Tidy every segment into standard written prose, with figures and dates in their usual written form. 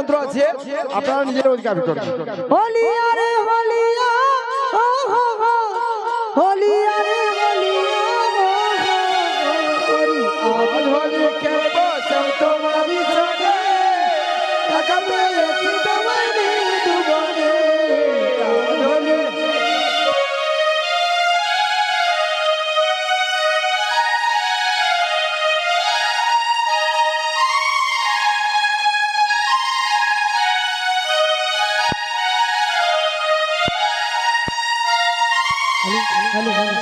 মন্ত্র আছে আপনারা নিজেরা উদ্গাপন করবেন। হলিয়া রে হলিয়া ও হো হো হলিয়া রে হলিয়া আজ হোলি খেলবো সব তোমারই সঙ্গে টাকা পেয়েছি তোমায় দুবনে আজ Holi hello hello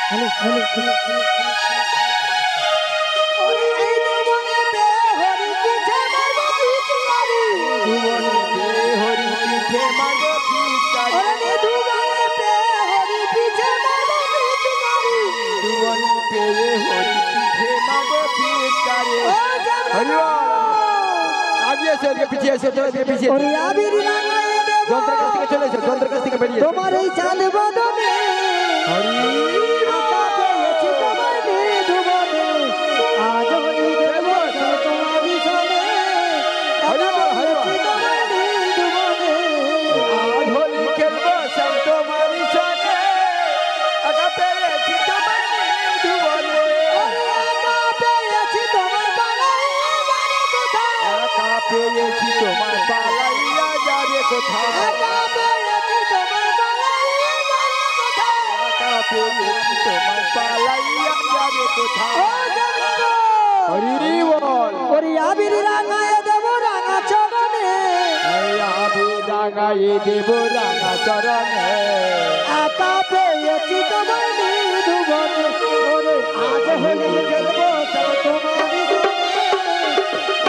hello hello hello अरे ए दुबने पे हरि पीछे मारो पिचकारी दुबने पे हरि पीछे मारो पिचकारी अरे दुबने पे हरि पीछे मारो पिचकारी दुबने पे हरि पीछे मारो पिचकारी हरि आगे से पीछे से तो पीछे और आबिर लगाए देव যন্ত্র কাছ থেকে চলে এসো যন্ত্র কাছ থেকে বেরিয়ে তোমার এই চাঁদ বদনে আকা পেয়েছি তোমার দুবনে আজ হলি দেব তোমারই সনে আকা পেয়েছি তোমার দুবনে আজ হোলি খেলবো সব তোমারই সঙ্গে আকা পেয়েছি তোমার দুবনে আকা পেয়েছি তোমার পালাইয়া যাবে কোথায় আকা পেয়েছি তোমার পালাইয়া যাবে কোথায় আকা পেয়েছি তোমার পালাইয়া যাবে কোথায় আকা পেয়েছি তোমার পালাইয়া যাবে কোথায় ও জগন্নাথ হরি বল ওরে আবির রাঙায় দেব রাঙা চরণে আবি রাঙায়ে দেব রাঙা চরণে আকা পেয়েছি তোমার দুবনে ওরে আজ হলি খেলবো সব তোমারই সনে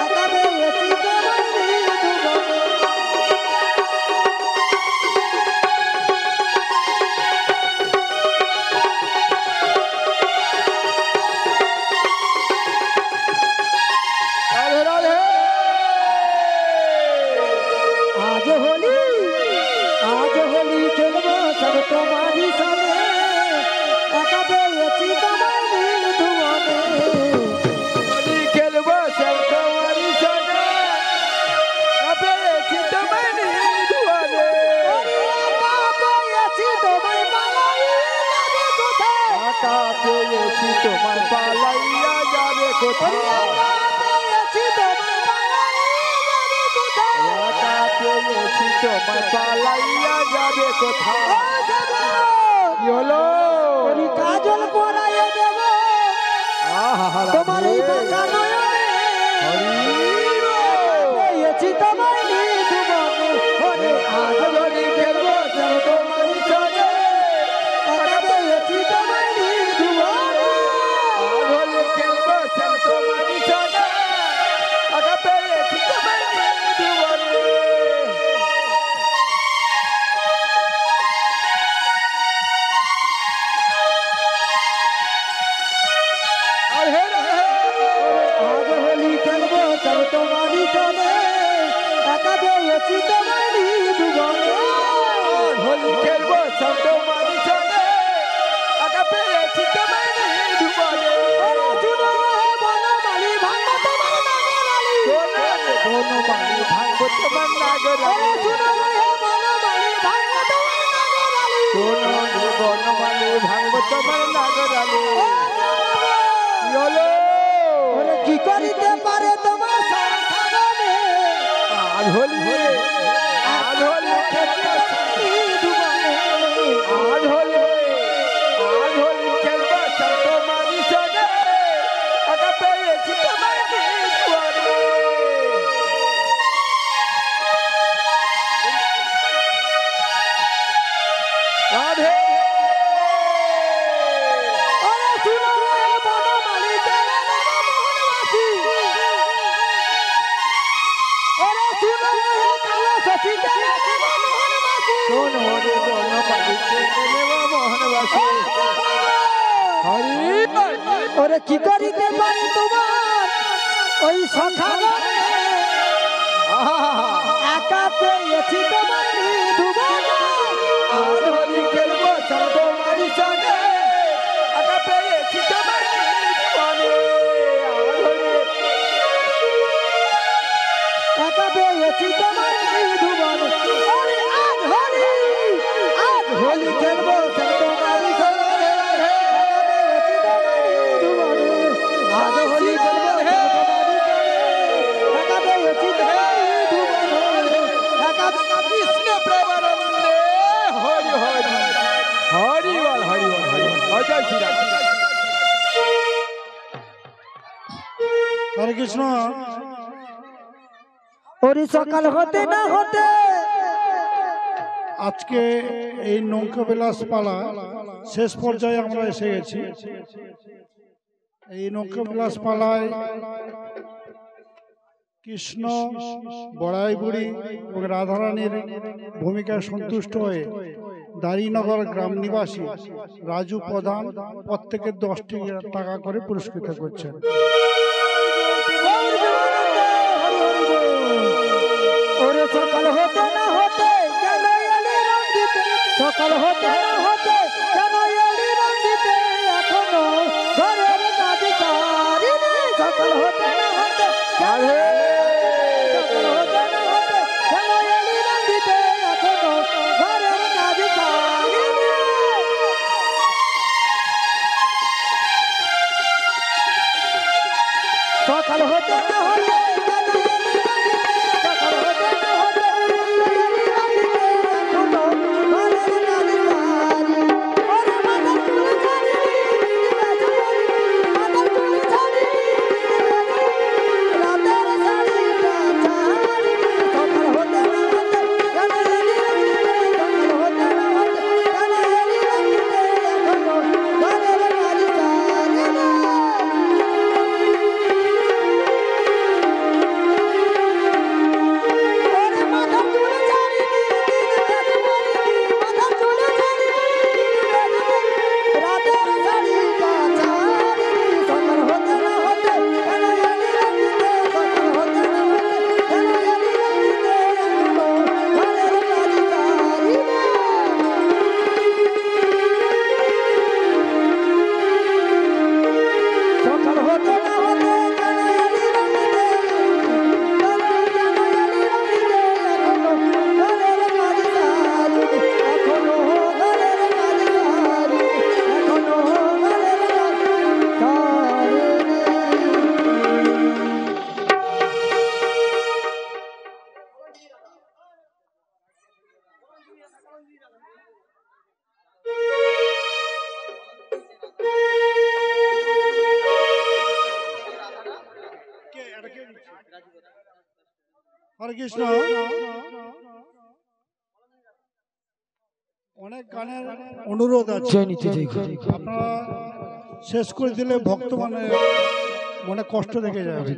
আকা পেয়েছি তোমার দুবনে রাধে রাধে आज होली खेलबो सब तुम्हारी सने एका पेয়েছি তোমার দুবনে হোলি খেলবো সব তোমারই সঙ্গে আকা পেয়েছি তোমার দুবনে একা পেয়েছি তোমার পালাইয়া যাবে কোথায় আকা পেয়েছি তোমার পালাইয়া যাবে কোথায় একা পেয়েছি তোমার পালাইয়া যাবে কোথায় আকা পেয়েছি তোমার পালাইয়া যাবে কোথায় ও জগন্নাথ কি হলো ওরে কাজল পরায়ে দেব তোমার এই বাঁকা নয়নে পেয়েছি তোমার দুবনে ওরে আজ হোলি খেলবো সব তোমারই সঙ্গে একা পেয়েছি তোমার দুবনে হোলি খেলবো সব তোমারই সঙ্গে আকা পেয়েছি তোমার দুবনে আরে আজ হোলি খেলবো সব তোমারই সনে একা পেয়েছি তোমার দুবনে হোলি খেলবো সব তোমারই সঙ্গে আকা পেয়েছি তোমার দুবনে ওরে শুনো বনমালী ভাঙবো তোমার নাগরালি বনমালী ভাঙবো তোমার নাগরালি ওরে শুনো বনমালী ভাঙবো তোমার নাগরালি বনমালী ভাঙবো তোমার নাগরালি কি হলো ওরে কি করিতে পারে তোমার সাধনে আজ হোলি খেলবো দুবনে আজ হোলি খেলবো সব তোমারই সঙ্গে আকা পেয়েছি তোমার দুবনে রাধে ওরে শুনো বনমালী কেড়ে নেব মোহনবাসী ওরে শুনো কালো শশী কেড়ে নেব মোহনবাসী শোন হরে বনমালী কেড়ে নেব মোহনবাসী হরি বল ওরে কি করিতে পারি তোমার ওই সখা একা পেয়েছি তোমার দুবনে আজ হোলি খেলবো সব তোমারই সঙ্গে আকা পেয়েছি তোমার দুবনে আজ হোলি একা জয় শ্রীরাম। হরে কৃষ্ণ। ওরে সকাল হতে না হতে আজকে এই নৌকা বিলাস পালা শেষ পর্যায়ে আমরা এসে গেছি। এই নৌকা বিলাস পালায় কৃষ্ণ, বড়াই বুড়ি এবং রাধারানীর ভূমিকায় সন্তুষ্ট হয়ে দাড়িনগর গ্রাম নিবাসী রাজু প্রধান প্রত্যেকের 10টি টাকা করে পুরস্কৃত করছেন। ওরে সকাল হতে না হতে কেন এলি রং দিতে, সকাল হতে না হতে কেন এলি রং দিতে, এখনো ঘরের কাজ করিনি। সকাল হতে না হতে সকাল হতে না হতে কেন এলি রং দিতে, এখনো ঘরের কাজ করিনি। সকাল হতে না হতে হরে কৃষ্ণ। অনেক গানের অনুরোধ আছে, আপনারা শেষ করে দিলে ভক্ত মনে কষ্ট দেখে যাবে।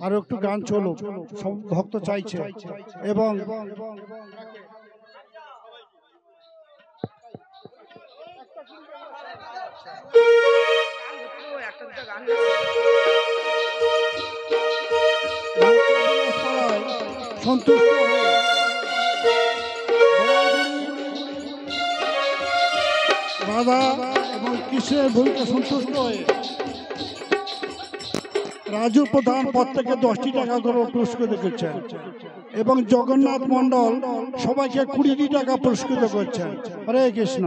আরো একটু গান চলুক, সব ভক্ত চাইছে। এবং সন্তুষ্ট হয়ে রাধা এবং কৃষ্ণের ভূমিকা সন্তুষ্ট হয়ে রাজু প্রধান প্রত্যেকে 10টি টাকা করে পুরস্কৃত করছেন এবং জগন্নাথ মন্ডল সবাইকে 20টি টাকা পুরস্কৃত করছেন। হরে কৃষ্ণ।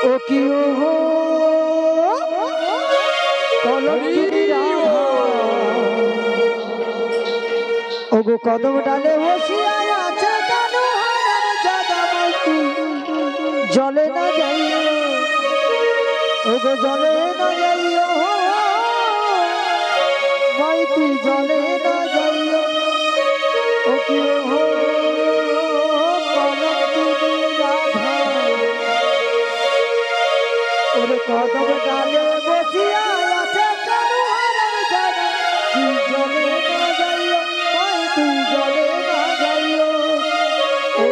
ও কি হো কলঙ্কিনী রাধা, ওগো কদম ডালে বসিয়া আছে কেন হারার জাদা মাইতি, জলে না যাইও ওগো জলে না যাইও মাইতি, জলে না যাইও। ও কি হো কলঙ্কিনী রাধা, ওরে কদম ডালে বসিয়া আছে কেন হারার জাদা, জলে না যাইও মাইতি, জলে না যাইও। ও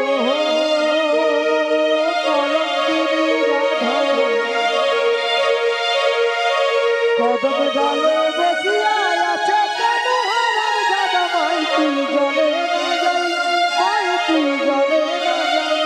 কলঙ্কিনী রাধা, কদম ডালে বসিয়া আছে কেন হারার জাদা, মাইতি জলে না যাইও, মাইতি জলে না যাইও।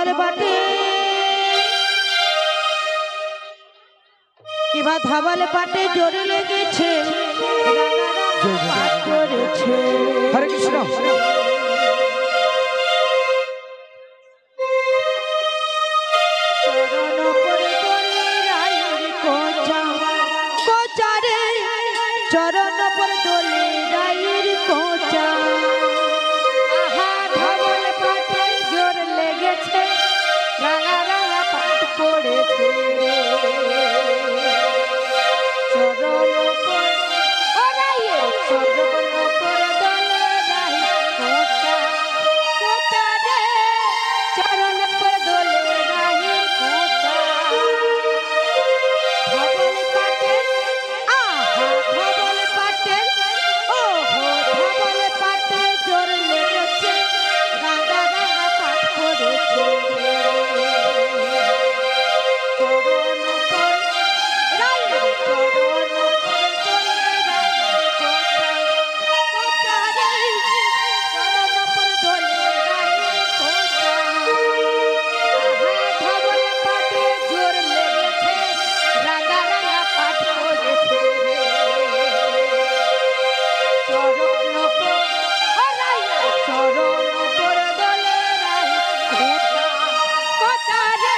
ধাবল পাটে কিবা ধাবল পাটে জোর লেগেছে পাট করেছে হরে কৃষ্ণ চরণ পরে দোলে রায়ের কোচা কোচা রে চরণ পরে দোলে রায়ের কোচা আহা ধাবল পাটে জোর লেগেছে রাঙা রাঙা পাট পড়েছে চরণ পরে ও রায়ের চরণ পরে দোলে রায়ের কোচা কোচা রে চরণ পরে দোলে রায়ের কোচা ধাবল পাটে আহা ধাবল পাটে ও হো ধাবল পাটে জোর লেগেছে রাঙা রাঙা পাট পড়েছে চরণ পরে রায়ের চরণ পরে দোলে রায়ের কোচা কোচা রে চরণ পরে দোলে রায়ের কোচা আহা ধাবল পাটে জোর লেগেছে রাঙা রাঙা পাট পড়েছে চরণ পরে রায়ের চরণ পরে দোলে রায়ের কোচা কোচা রে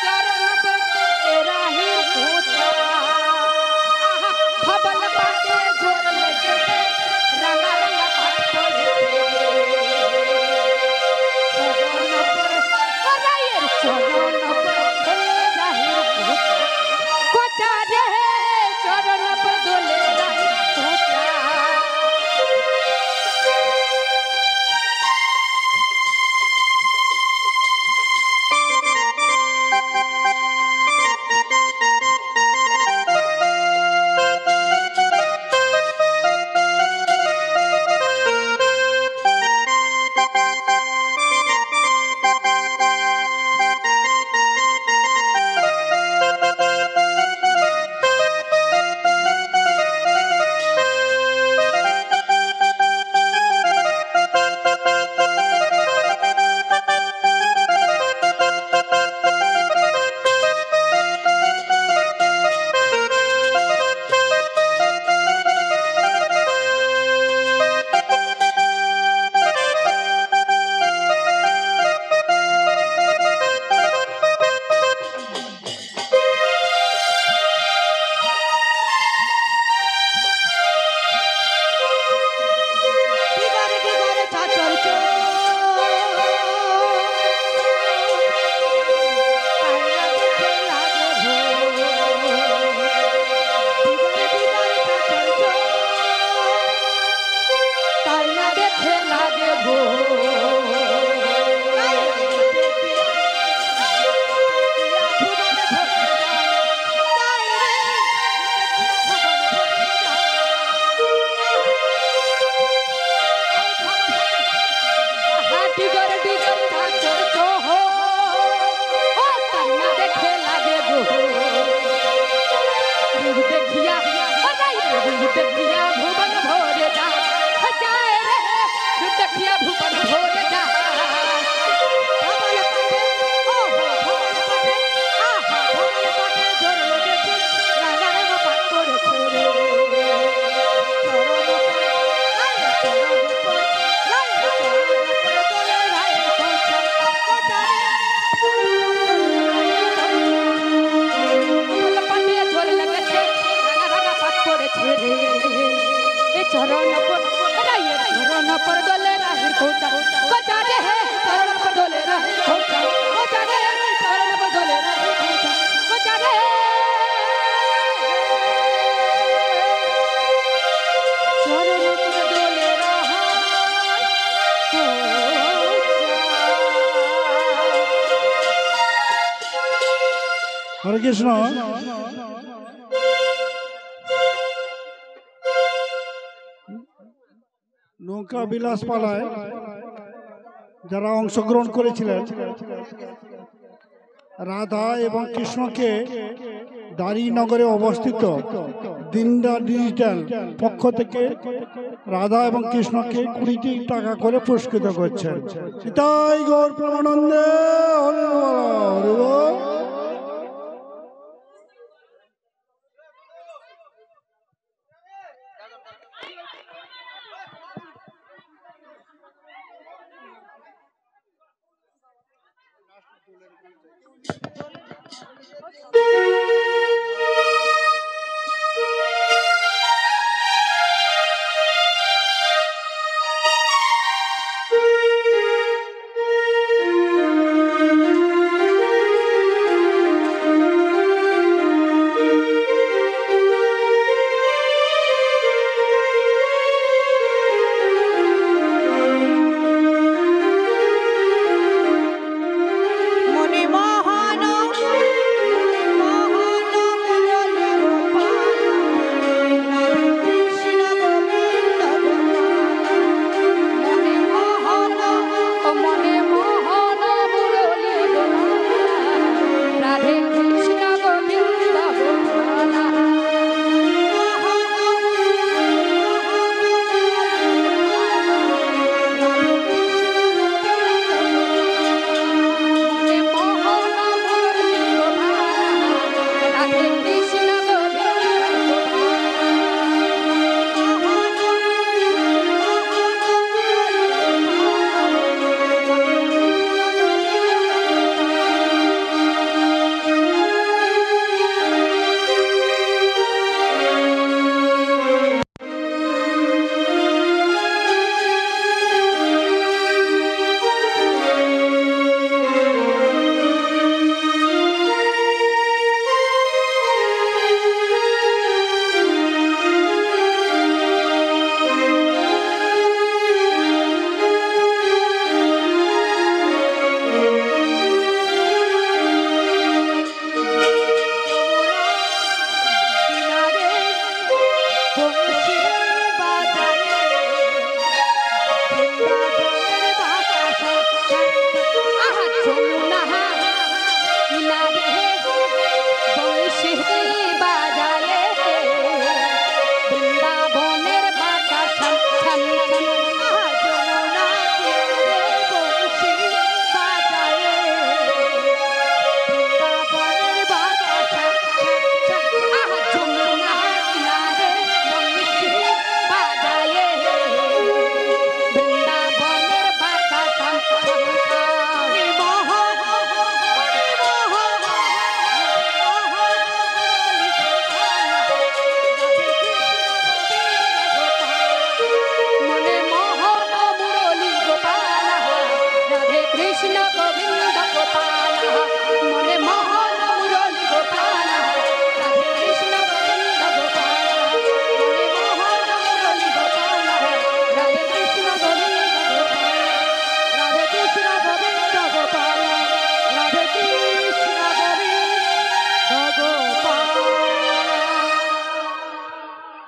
চরণ পরে দোলে রায়ের কোচা আহা ধাবল পাটে জোর লেগেছে রাঙা রাঙা পাট পড়েছে চরণ পরে রায়ের চরণ পরে দোলে রায়ের কোচা কোচা রে চরণ পরে দোলে রায়ের কোচা দিগারে দিগারে চাচর চো তাইনা দেখে লাগে ভো দিগারে দিগারে চাচর চো তাইনা দেখে লাগে ভো दिगर दिगर चाचर चो हो ओ ताइना देखे लागे गो रूप देखिया ओ राई रूप देखिया भुवन भोरे जा जाए रे रूप देखिया भुवन भोरे जा ধাবল পাটে ও হো ধাবল পাটে আহা ধাবল পাটে জোর লেগেছে রাঙা রাঙা পাট পড়েছে রে চরণ পরে রায়ের চরণ পরে রায়ের চরণ পরে দোলে রায়ের কোচা কোচা রে ধাবল পাটে জোর লেগেছে রাঙা রাঙা পাট পড়েছে রে এ চরণ পরে রায়ের চরণ পরে দোলে রায়ের কোচা কোচা রে চরণ পরে দোলে রায়ের কোচা কোচা রে চরণ পরে দোলে রায়ের কোচা কোচা রে চরণ পরে দোলে রায়ের কোচা হরে কৃষ্ণ নৌকা বিলাস পালায় যারা অংশগ্রহণ করেছিলেন রাধা এবং কৃষ্ণকে দাঁড়িনগরে অবস্থিত দিনদা ডিজিটাল পক্ষ থেকে রাধা এবং কৃষ্ণকে 20টি টাকা করে পুরস্কৃত করছেন। তাই গৌর প্রেমানন্দে হরি বল, হরি বল।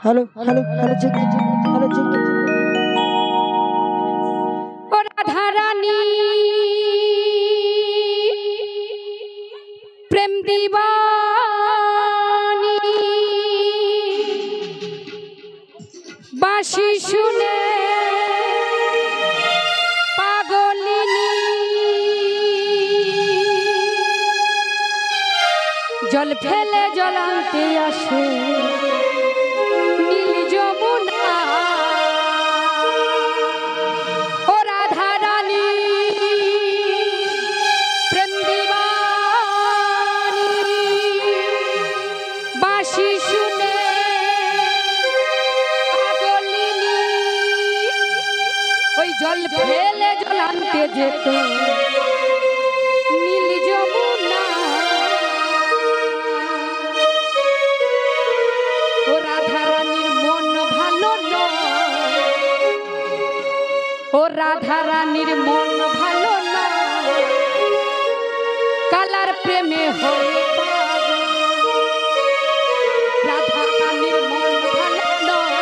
हेलो हेलो हेलो जी हेलो जी और राधा रानी प्रेम दीवानी बांशी सुने पागलिनी जल फेले जलाते आसे जल फेले जलाते जेत नील যমুনা ও রাধা রানীর মন ভালো নয় ও রাধা রানীর মন ভালো নয় কালার প্রেমে হয়ে পাগল রাধা রানীর মন ভালো নয়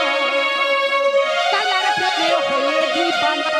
কালার প্রেমে হয়ে দিবানা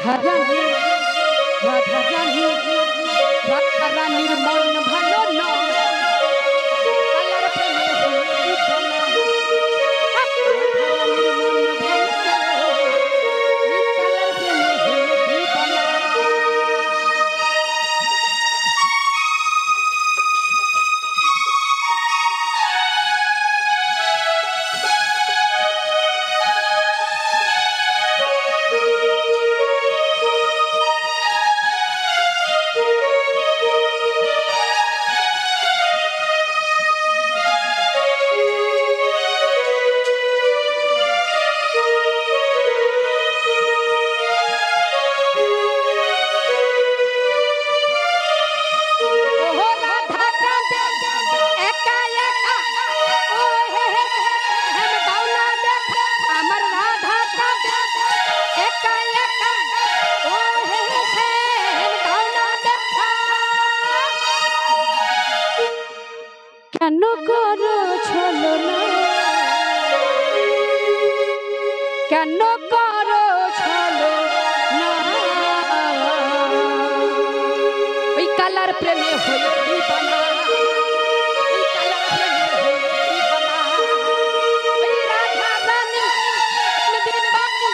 রাধা রানী রাধা রানী রাধা রানীর মন ভালো নয় কালার প্রেমে হয়ে দিবানা রাধা রানীর মন ভালো কালার প্রেমে হয়ে দিবানা কেন করো ছলনা কেন করো ছলনা ওই কালার প্রেমে হয়ে দিবানা ওই কালার প্রেমে হয়ে দিবানা ওই রাধা রানী দিবানি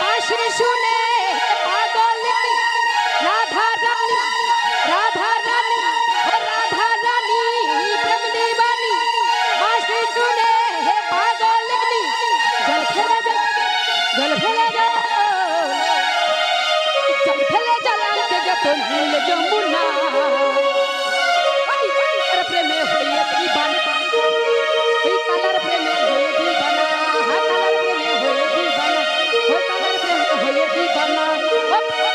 বাঁশি শুনে পাগল রাধা রানী রাধা রানী রাধা রানী প্রেম দিবানি বাঁশি শুনে হে পাগল জল ফেলে জল ফেলে জল ফেলে জ্বালাতে গে তো নীল যমুনা আর প্রেমে হয়ে দিবানা ওই কালার প্রেমে হয়ে দিবানা হ্যাঁ কালার প্রেমে হয়ে দিবানা ওই কালার প্রেমে হয়ে দিবানা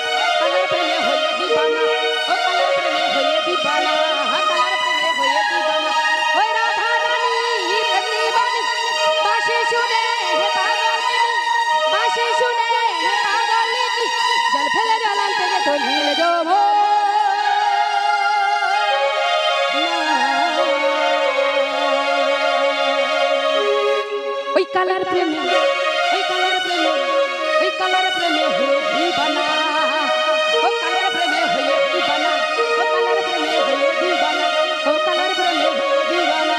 ও কালার প্রেমে হয়ে দিবানা ও কালার প্রেমে হয়ে দিবানা হ্যাঁ কালার প্রেমে হয়ে দিবানা ওই রাধা রানী প্রেম দিবানি বাঁশি শুনে হে পাগলিনী বাঁশি শুনে হে পাগলিনী জল ফেলে জ্বালাতে গে তো নীল যমুনা ওই কালার প্রেমে ওই কালার প্রেমে ওই কালার প্রেমে হয়ে দিবানা ও কালার প্রেমে হয়ে দিবানা ও কালার প্রেমে হয়ে দিবানা ও কালার প্রেমে হয়ে দিবানা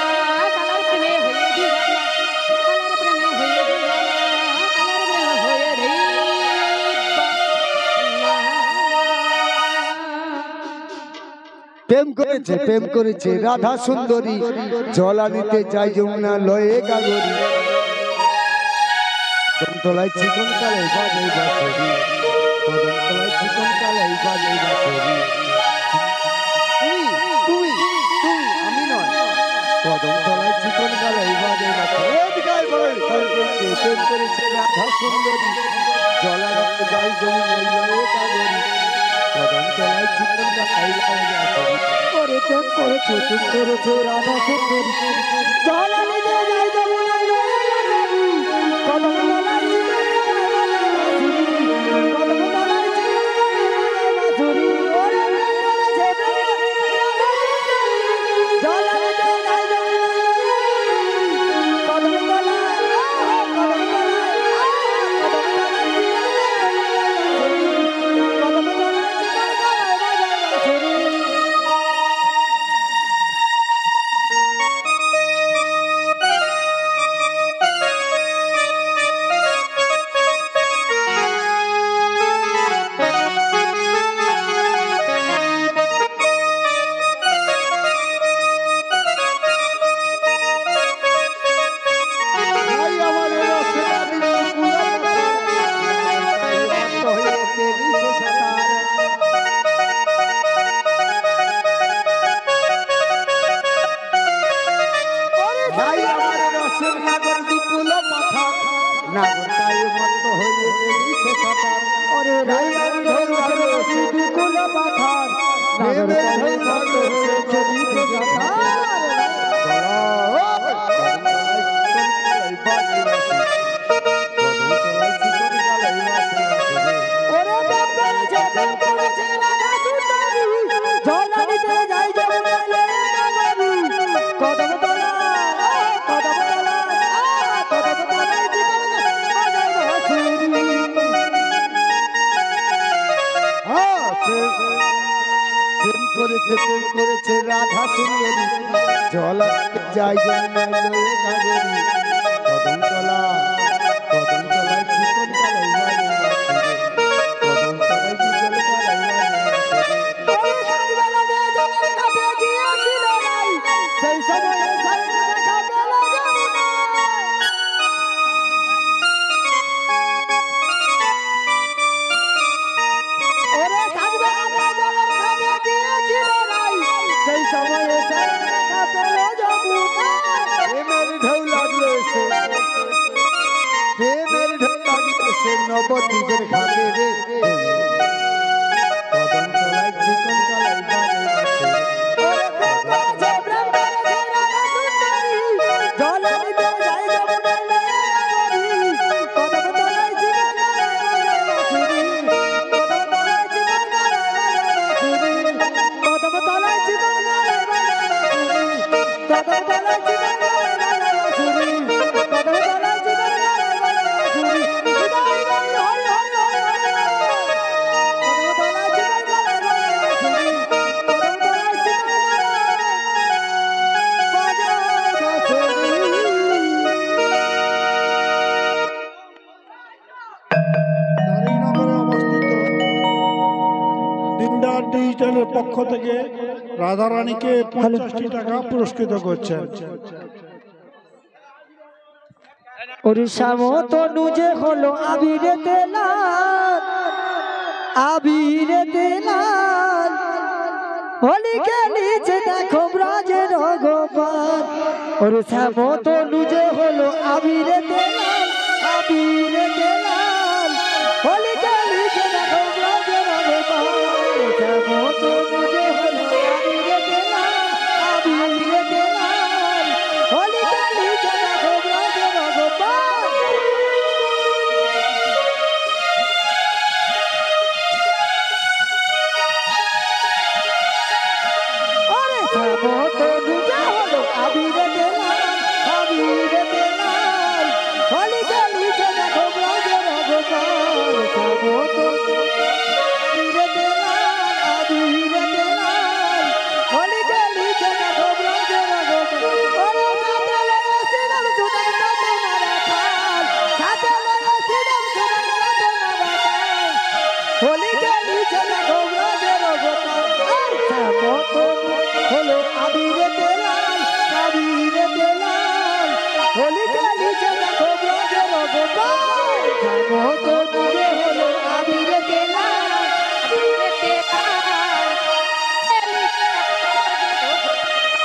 কালার প্রেমে হয়ে দিবানা কালার প্রেমে হয়ে দিবানা কালার প্রেমে হয়ে দিবানা প্রেম করেছে রাধা সুন্দরী জলা নিতে যাই যমুনা লয়ে গাগরি কদমতলায় চিকন কালাই বাজাই বাঁশরি কদমতলায় চিকন কালাই বাজাই বাঁশরি তুই আমি নয় কদমতলায় চিকন কালাই বাজাই বাঁশরি প্রেম করেছে রাধা সুন্দরী জলা নিতে যাই যমুনা লয়ে গাগরি কদমতলায় চিকন কালাই বাজাই বাঁশরি করে প্রেম করেছো তুমি করেছো রাধা সুন্দরী জলা নিতে যাই যমুনা লয়ে গাগরি কদমতলায় সুন্দরী জলা যাই জন্মাইলো এ ঘাগরি কদম তলায় চিকন কালাই মানে কদম তলায় চিকন কালাই মানে ওরে সকালবেলা দিয়ে জলের ঘাটে গিয়েছিল রাই সেই সময়ে সাইকেল দেখা পেল যমুনায় ওরে সকালবেলা দিয়ে জলের ঘাটে গিয়েছিল রাই সেই সময়ে সাইকেল দেখা পেল যমুনায় প্রেমের ঢেউ লাগলো সে প্রেমের ঢেউ লাগলো সে নবদ্বীপের ঘাটে রে কদম তলায় চিকন কালাই বাজে বাজে ওরে প্রেম করেছে রাধা সুন্দরী জল নিতে যাই যমুনায় নিয়ে নাগরী কদম তলায় জীবন গায় বাজে বাঁশুরি কদম তলায় জীবন গায় বাজে বাঁশুরি কদম তলায় জীবন গায় বাজে বাঁশুরি কদম তলায় জীবন গায় বাজে বাঁশুরি বিদায় গাই হরি হরি হরি হরি কদম তলায় জীবন গায় বাজে বাঁশুরি কদম তলায় জীবন গায় বাজে বাঁশুরি দাঁড়িনগরে অবস্থিত দিনদার ডিজিটালের পক্ষ থেকে রাধারানীকে 50টি টাকা পুরস্কৃত করছেন। উড়িষ্যা মতো নুজে হলো আবিরেতে লাল আবিরেতে লাল হোলি খেলিছে দেখো ব্রাজের গোপাল উড়িষ্যা মতো নুজে হলো আবিরেতে লাল আবিরেতে লাল হোলি খেলিছে দেখো ব্রাজের গোপাল উড়িষ্যা মতো নুজে হলো আবিরেতে লাল আবিরেতে লাল হোলি খেলিছে দেখো ব্রাজের গোপাল ওরে থামো তো নুজে হলো আবিরেতে লাল আবিরেতে লাল হোলি খেলিছে দেখো ব্রাজের গোপাল থামো তো আবিরেতে লাল আবিরেতে লাল হোলি খেলিছে দেখো ব্রাজের গোপাল ওরে সাথে লয়ে শ্রীরাম সুদাম সাথে নারা খাল সাথে লয়ে শ্রীরাম সুদাম সাথে নারা খাল হোলি খেলিছে দেখো ব্রাজের গোপাল থামো তো হলো আবিরেতে লাল আবিরেতে লাল হোলি খেলিছে দেখো ব্রাজের গোপাল থামো তো নুজে হলো আবিরেতে লাল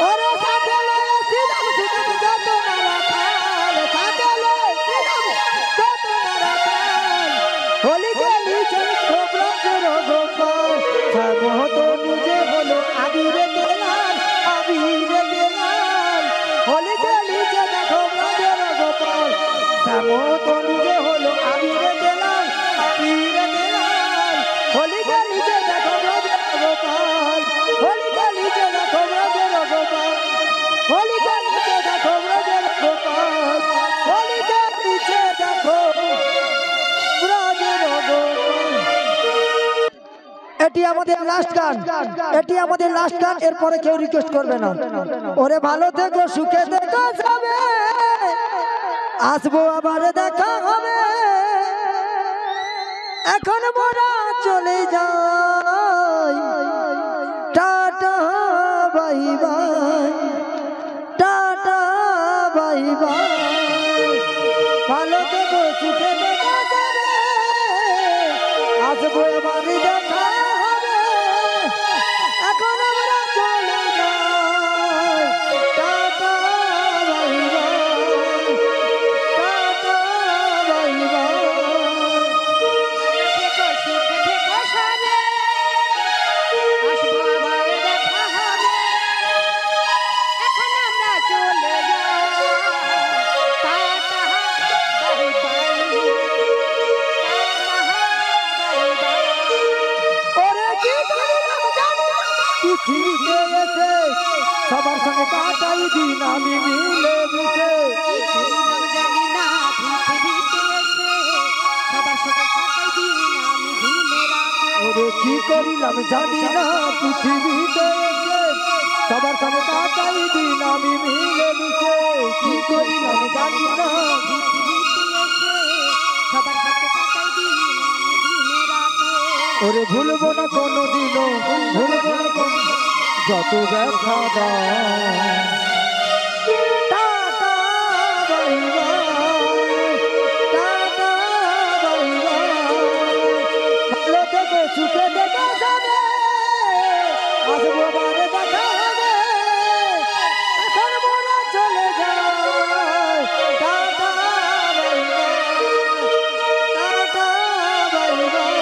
ওরে সাথে লয়ে শ্রীরাম সুদাম সাথে নারা খাল সাথে লয়ে শ্রীরাম সাথে নারা খাল হোলি খেলিছে দেখো ব্রাজের গোপাল থামো তো নুজে হলো আবিরেতে লাল আবিরেতে লাল হোলি খেলিছে দেখো ব্রাজের গোপাল থামো তো নুজে হলো আবিরেতে লাল আবিরেতে লাল হোলি খেলিছে দেখো ব্রাজের গোপাল হোলি খেলিছে দেখো ব্রাজের গোপাল হোলি খেলিছে দেখো ব্রাজের গোপাল হোলি খেলিছে দেখো ব্রাজের গোপাল এটি আমাদের লাস্ট গান এটি আমাদের লাস্ট গান এরপরে কেউ রিকোয়েস্ট করবে না ওরে ভালো থেকো সুখে দেখো যাবে আসবো আবার দেখা হবে এখন মোরা চলে যাই tata bye bye tata bye by ভালো থেকো সুখে দেখো যাবে আসবো আবার দেখা হবে এখন আমরা চলে যাই tata bye bye tata bye by থেকো সুখে থেকো সবে আসবো আবার দেখা হবে এখন আমরা চলে যাই টাটা বাই বাই ওরে কি করিলাম জানি না পৃথিবীতে এসে সবার সঙ্গে কাটাই দিন আমি মিলে মিশে জানি না পৃথিবীতে এসে সবার সাথে কাটাই দিন আমি দিনে রাতে ওরে কি করিলাম জানি না পৃথিবীতে এসে সবার সঙ্গে কাটাই দিন আমি মিলে মিশে কি করিলাম জানি না সবার সাথে কাটাই দিন দিনে রাতে ওরে ভুলবো না কোনো দিনও ভুলবো না কোনো যত ব্যথা দাও tata bye bye tata bye by ভালো থেকে সুখে দেখা যাবে আসবো বারে দেখা হবে এখন মোরা চলে যায় tata bye bye tata bye by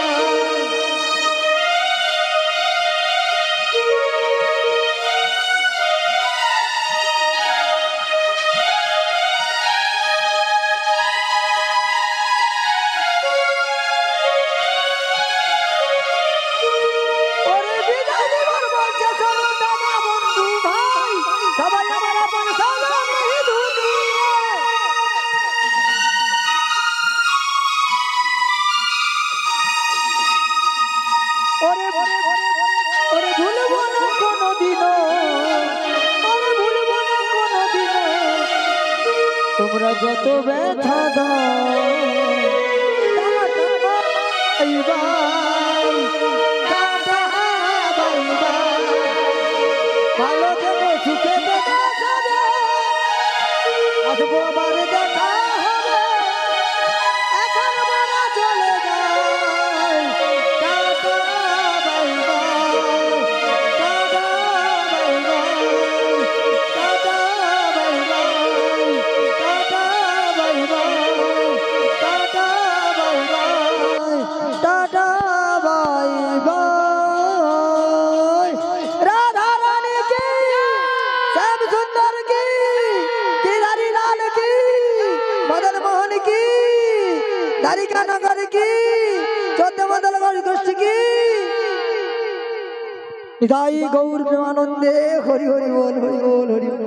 ওরে বিদায় দিবার বলছে চলো দাদা বন্ধু ভাই সবাই আমার আপন সালাম এই দুনিয়ায় ওরে ওরে ভুলবো না কোনোদিনও ওরে ভুলবো না কোনোদিনও তোমরা যত ব্যথা দাও by bye tata bye by ভালো থেকো সুখে দেখা যাবে আসবো আবার দেখা হবে এখন মারা চলে যায় tata bye bye tata bye bye tata bye bye tata bye bye tata bye bye tata bye bye Radha Rani की श्याम सुंदर की गिरधारी लाल की मदन मोहन की द्वारिका नगर की चौथे मंडल गोष्ठी की निताई गौर प्रेमानंदे हरि हरि बोल हरि बोल हरि बोल।